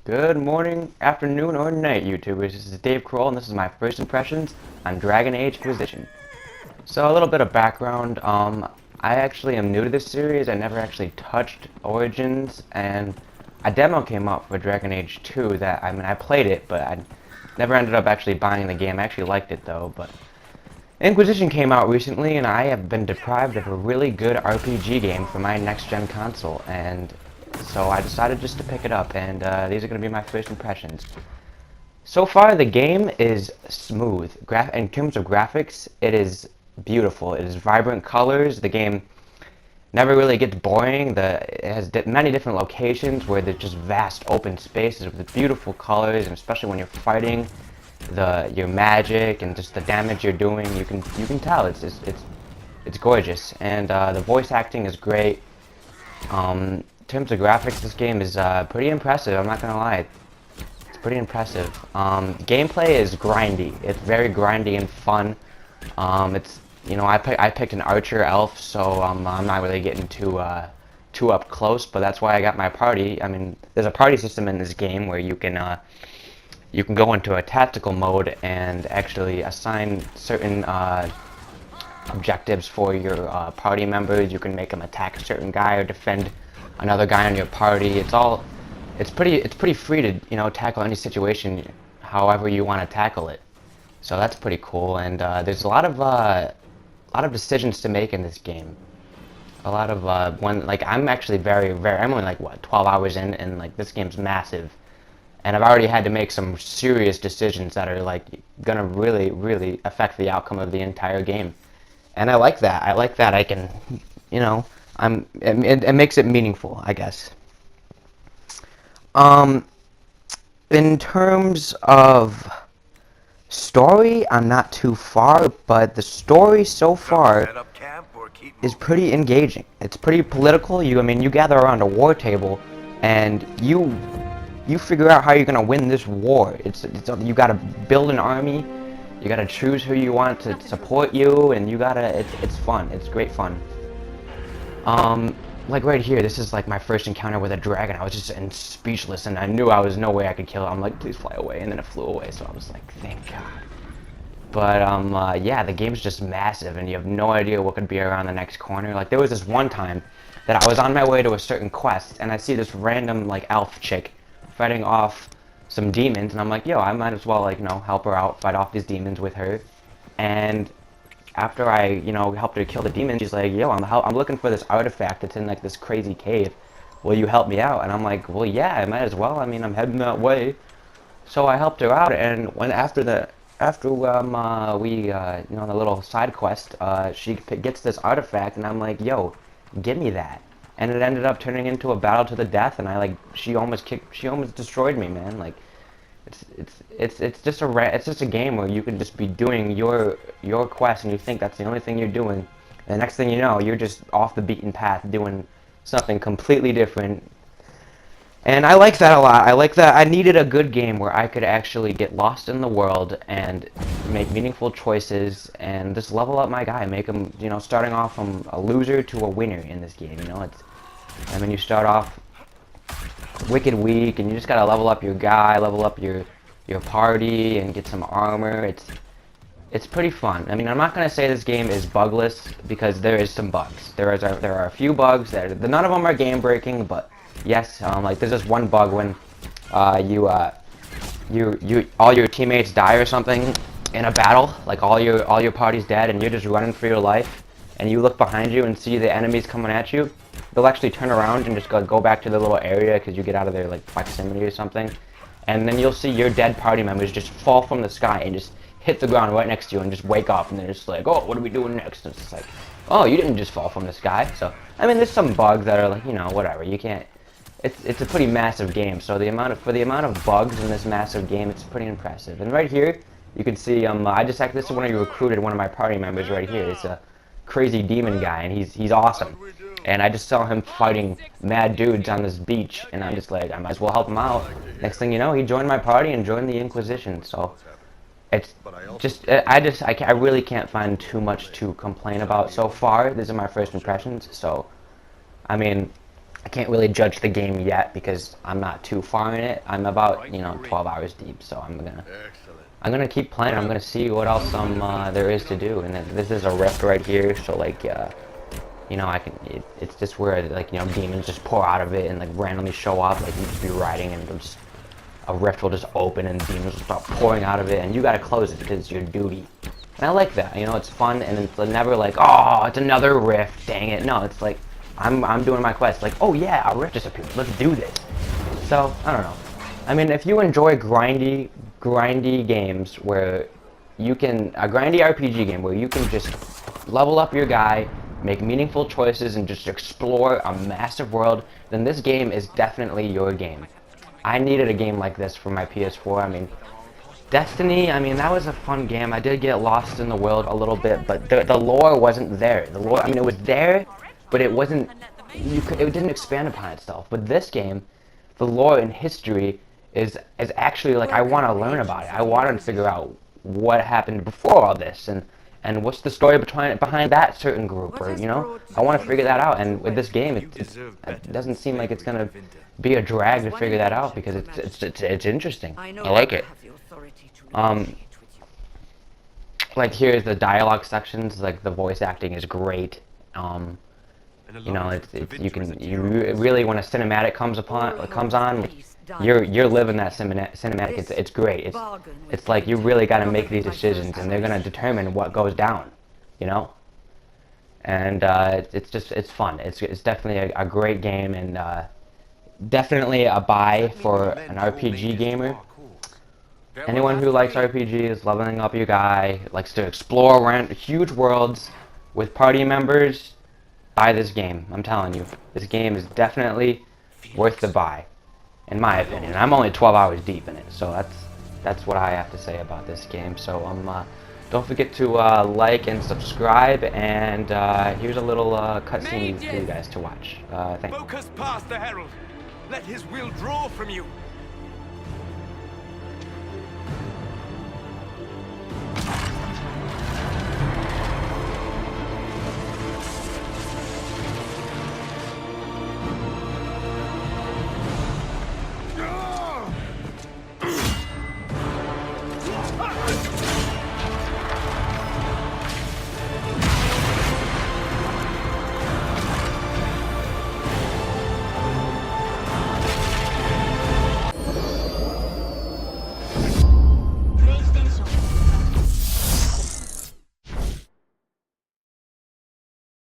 Good morning, afternoon, or night, YouTubers. This is Dave Kroll, and this is my first impressions on Dragon Age Inquisition. So, a little bit of background. I actually am new to this series. I never actually touched Origins, and a demo came out for Dragon Age 2 that, I played it, but I never ended up actually buying the game. I actually liked it, though, but Inquisition came out recently, and I have been deprived of a really good RPG game for my next-gen console, and so I decided just to pick it up, and these are going to be my first impressions. So far, the game is smooth. In terms of graphics, it is beautiful. It is vibrant colors. The game never really gets boring. It has many different locations where there's just vast open spaces with beautiful colors, and especially when you're fighting, your magic and just the damage you're doing, you can tell it's gorgeous, and the voice acting is great. In terms of graphics, this game is pretty impressive. I'm not gonna lie, it's pretty impressive. Gameplay is grindy. It's very grindy and fun. It's I picked an archer elf, so I'm not really getting too up close, but that's why I got my party. I mean, there's a party system in this game where you can go into a tactical mode and actually assign certain objectives for your party members. You can make them attack a certain guy or defend another guy on your party. It's pretty free to tackle any situation however you want to tackle it. So that's pretty cool. And there's a lot of decisions to make in this game. A lot of I'm actually I'm only like what 12 hours in, and like this game's massive. And I've already had to make some serious decisions that are like gonna really affect the outcome of the entire game. And I like that. I like that I can, it makes it meaningful, I guess. In terms of story, I'm not too far, but the story so far is pretty engaging. It's pretty political. You gather around a war table, and you figure out how you're gonna win this war. You gotta build an army, you gotta choose who you want to support you, and it's fun. It's great fun. Like right here, this is like my first encounter with a dragon. I was just speechless, and I knew I was no way I could kill it. I'm like, please fly away, and then it flew away. So I was like, thank God. But yeah, the game's just massive, and you have no idea what could be around the next corner. Like there was this one time that I was on my way to a certain quest, and I see this random like elf chick fighting off some demons, and I'm like, yo, I might as well help her out, fight off these demons with her. And after I helped her kill the demons, she's like, yo, I'm looking for this artifact that's in like this crazy cave. Will you help me out? And I'm like, well, yeah, I might as well. I mean, I'm heading that way. So I helped her out, and the little side quest, she gets this artifact, and I'm like, yo, give me that. And it ended up turning into a battle to the death, and she almost destroyed me, man. Like, it's just a game where you can just be doing your quest, and you think that's the only thing you're doing. And the next thing you know, you're just off the beaten path doing something completely different. And I like that a lot. I like that. I needed a good game where I could actually get lost in the world and make meaningful choices and just level up my guy, make him, starting off from a loser to a winner in this game. You start off wicked weak, and you just gotta level up your guy, level up your party, and get some armor. It's pretty fun. I mean, I'm not gonna say this game is bugless because there is some bugs. There are a few bugs that none of them are game breaking, but yes, like there's this one bug when all your teammates die or something in a battle, like all your party's dead, and you're just running for your life, and you look behind you and see the enemies coming at you. They'll actually turn around and just go back to the little area because you get out of their like proximity or something, and then you'll see your dead party members just fall from the sky and just hit the ground right next to you and just wake up, and they're just like, oh, what are we doing next? And it's just like, oh, you didn't just fall from the sky. So I mean, there's some bugs that are like, whatever. You can't. It's a pretty massive game, so for the amount of bugs in this massive game, it's pretty impressive. And right here, you can see this is when I recruited one of my party members right here. It's a crazy demon guy, and he's awesome. And I just saw him fighting mad dudes on this beach, and I'm just like, I might as well help him out. Next thing you know, he joined my party and joined the Inquisition. So it's just I really can't find too much to complain about so far. These are my first impressions, so I mean, I can't really judge the game yet because I'm not too far in it. I'm about, you know, 12 hours deep, so I'm gonna keep playing. I'm gonna see what else there is to do. And this is a rift right here, so like you know, it's just where like, you know, demons just pour out of it and like randomly show up. Like you just be riding and just a rift will just open and demons will start pouring out of it, and you gotta close it because it's your duty. And I like that. You know, it's fun, and it's never like, oh, it's another rift. Dang it. No, it's like I'm doing my quest. Like, oh yeah, a rift just appeared. Let's do this. So I don't know. I mean, if you enjoy grindy games where you can a grindy RPG game where you can just level up your guy, make meaningful choices, and just explore a massive world, then this game is definitely your game. I needed a game like this for my PS4. I mean, Destiny, I mean, that was a fun game. I did get lost in the world a little bit, but the lore wasn't there. The lore, I mean, it was there, but it wasn't, it didn't expand upon itself. But this game, the lore and history is actually like, I want to learn about it. I want to figure out what happened before all this, and what's the story behind that certain group, or, you know, I want to figure that out. And with this game, it doesn't seem like it's gonna be a drag to figure that out because it's interesting. I like it. Like here's the dialogue sections. Like the voice acting is great. You know, you really, when a cinematic comes on, you're living that cinematic. It's great. It's like you really got to make these decisions, and they're gonna determine what goes down. You know, and it's fun. It's definitely a great game, and definitely a buy for an RPG gamer. Anyone who likes RPGs, leveling up your guy, likes to explore around huge worlds with party members, buy this game. I'm telling you, this game is definitely worth the buy, in my opinion. I'm only 12 hours deep in it, so that's what I have to say about this game. So don't forget to like and subscribe, and here's a little cutscene for you guys to watch. Thanks. Focus past the herald. Let his will draw from you.